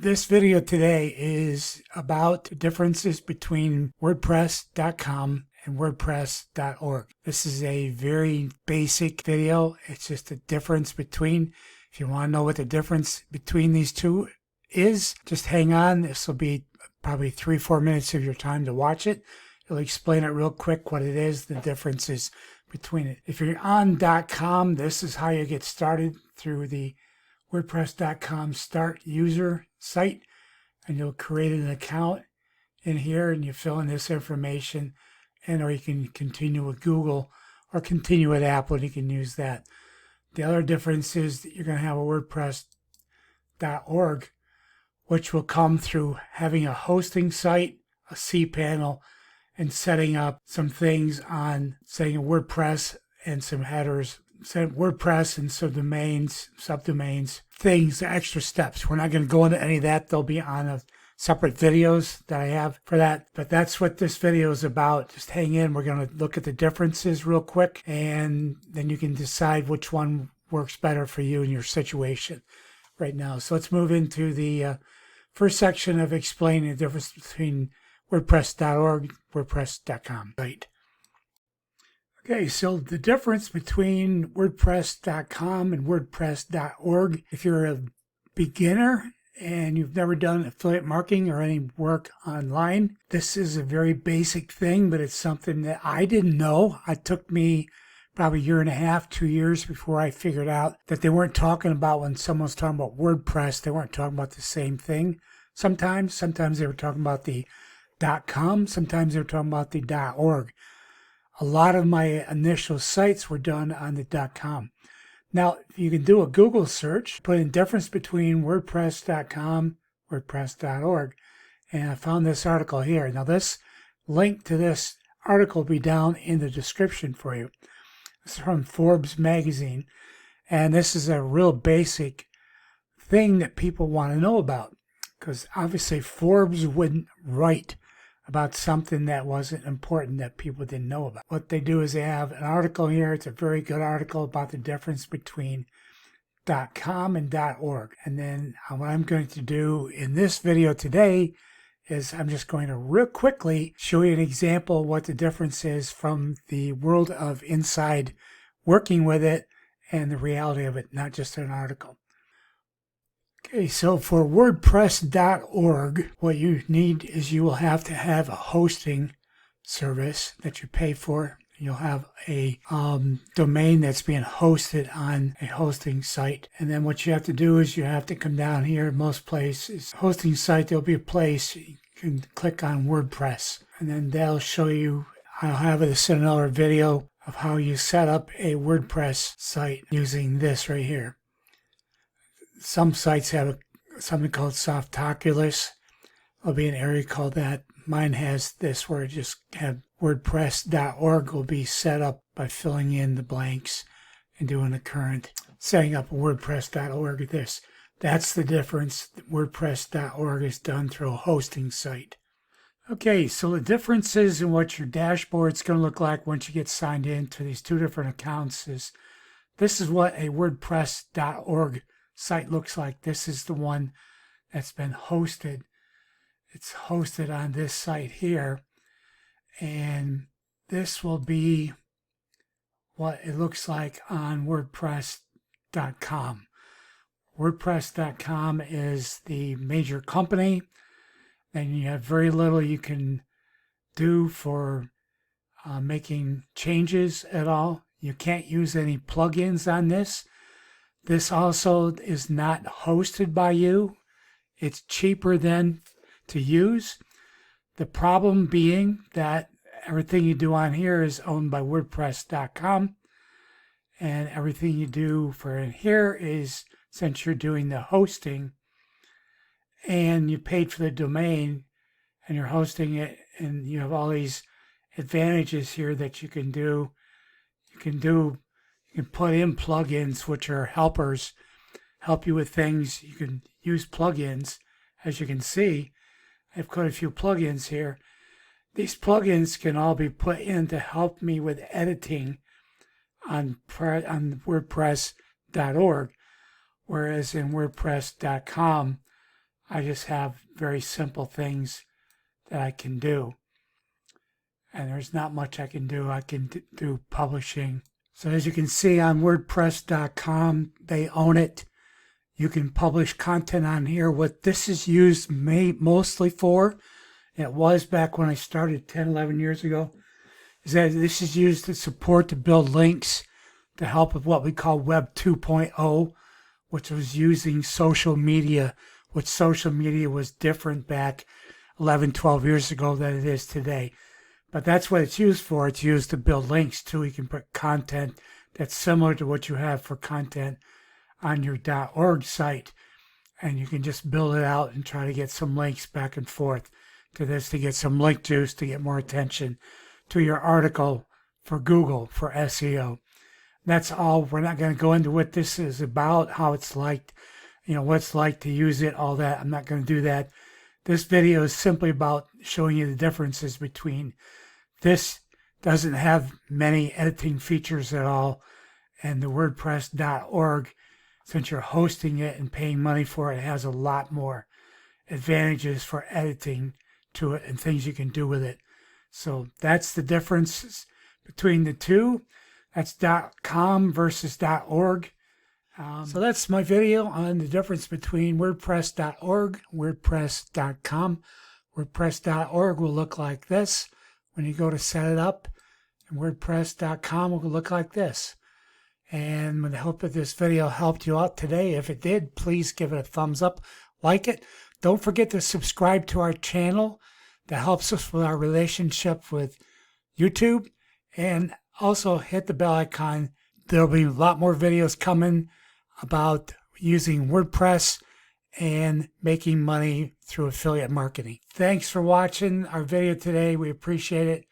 This video today is about the differences between WordPress.com and WordPress.org. This is a very basic video. It's just a difference between. If you want to know what the difference between these two is, just hang on. This will be probably 3-4 minutes of your time to watch it. It'll explain it real quick what it is, the differences between it. If you're on .com, this is how you get started through the WordPress.com start user site, and you'll create an account in here and you fill in this information, and or you can continue with Google or continue with Apple, and you can use that. The other difference is that you're going to have a WordPress.org, which will come through having a hosting site, a cPanel, and setting up some things on setting a WordPress and some headers, set WordPress and some domains, subdomains, things, extra steps. We're not going to go into any of that. They'll be on a separate videos that I have for that. But that's what this video is about. Just hang in. We're going to look at the differences real quick, and then you can decide which one works better for you in your situation right now. So let's move into the first section of explaining the difference between WordPress.org, WordPress.com. Right. Okay, so the difference between WordPress.com and WordPress.org, if you're a beginner and you've never done affiliate marketing or any work online, this is a very basic thing, but it's something that I didn't know. It took me probably 1.5 to 2 years before I figured out that they weren't talking about, when someone's talking about WordPress, they weren't talking about the same thing. Sometimes they were talking about the .com, sometimes they were talking about the .org. A lot of my initial sites were done on the .com. Now, you can do a Google search, put in difference between WordPress.com, WordPress.org, and I found this article here. Now, this link to this article will be down in the description for you. It's from Forbes magazine, and this is a real basic thing that people want to know about, because obviously Forbes wouldn't write about something that wasn't important, that people didn't know about. What they do is they have an article here. It's a very good article about the difference between .com and .org. And then what I'm going to do in this video today is I'm just going to real quickly show you an example of what the difference is from the world of inside working with it and the reality of it, not just an article. Okay, so for WordPress.org, what you need is you will have to have a hosting service that you pay for. You'll have a domain that's being hosted on a hosting site. And then what you have to do is you have to come down here. Most places, hosting site, there'll be a place you can click on WordPress. And then they'll show you, I'll have this in another video of how you set up a WordPress site using this right here. Some sites have something called Softoculous. There'll be an area called that. Mine has this where it just have WordPress.org will be set up by filling in the blanks and doing the current. Setting up a WordPress.org, that's the difference. WordPress.org is done through a hosting site. Okay, so the differences in what your dashboard's going to look like once you get signed in to these two different accounts is, this is what a WordPress.org site looks like. This is the one that's been hosted. It's hosted on this site here, and this will be what it looks like on WordPress.com. WordPress.com is the major company, and you have very little you can do for making changes at all. You can't use any plugins on this. This also is not hosted by you. It's cheaper than to use. The problem being that everything you do on here is owned by WordPress.com, and everything you do for in here is, since you're doing the hosting and you paid for the domain and you're hosting it, and you have all these advantages here that you can do. You can put in plugins, which are helpers, help you with things. You can use plugins. As you can see, I've put a few plugins here. These plugins can all be put in to help me with editing on WordPress.org, whereas in WordPress.com, I just have very simple things that I can do. And there's not much I can do. I can do publishing. So as you can see on WordPress.com, they own it. You can publish content on here. What this is used mostly for, it was back when I started 10, 11 years ago, is that this is used to support, to build links, to help with what we call Web 2.0, which was using social media, which social media was different back 11, 12 years ago than it is today. But that's what it's used for. It's used to build links too. You can put content that's similar to what you have for content on your .org site, and you can just build it out and try to get some links back and forth to this to get some link juice, to get more attention to your article for Google, for SEO. That's all. We're not going to go into what this is about, how it's like, what it's like to use it, all that. I'm not going to do that. This video is simply about showing you the differences between this. Doesn't have many editing features at all, and the WordPress.org, since you're hosting it and paying money for it, has a lot more advantages for editing to it and things you can do with it. So that's the difference between the two. That's .com versus .org. So that's my video on the difference between WordPress.org, WordPress.com. WordPress.org will look like this when you go to set it up, and WordPress.com will look like this. And I hope that this video helped you out today. If it did, please give it a thumbs up, like it. Don't forget to subscribe to our channel. That helps us with our relationship with YouTube. And also hit the bell icon. There'll be a lot more videos coming about using WordPress and making money through affiliate marketing. Thanks for watching our video today. We appreciate it.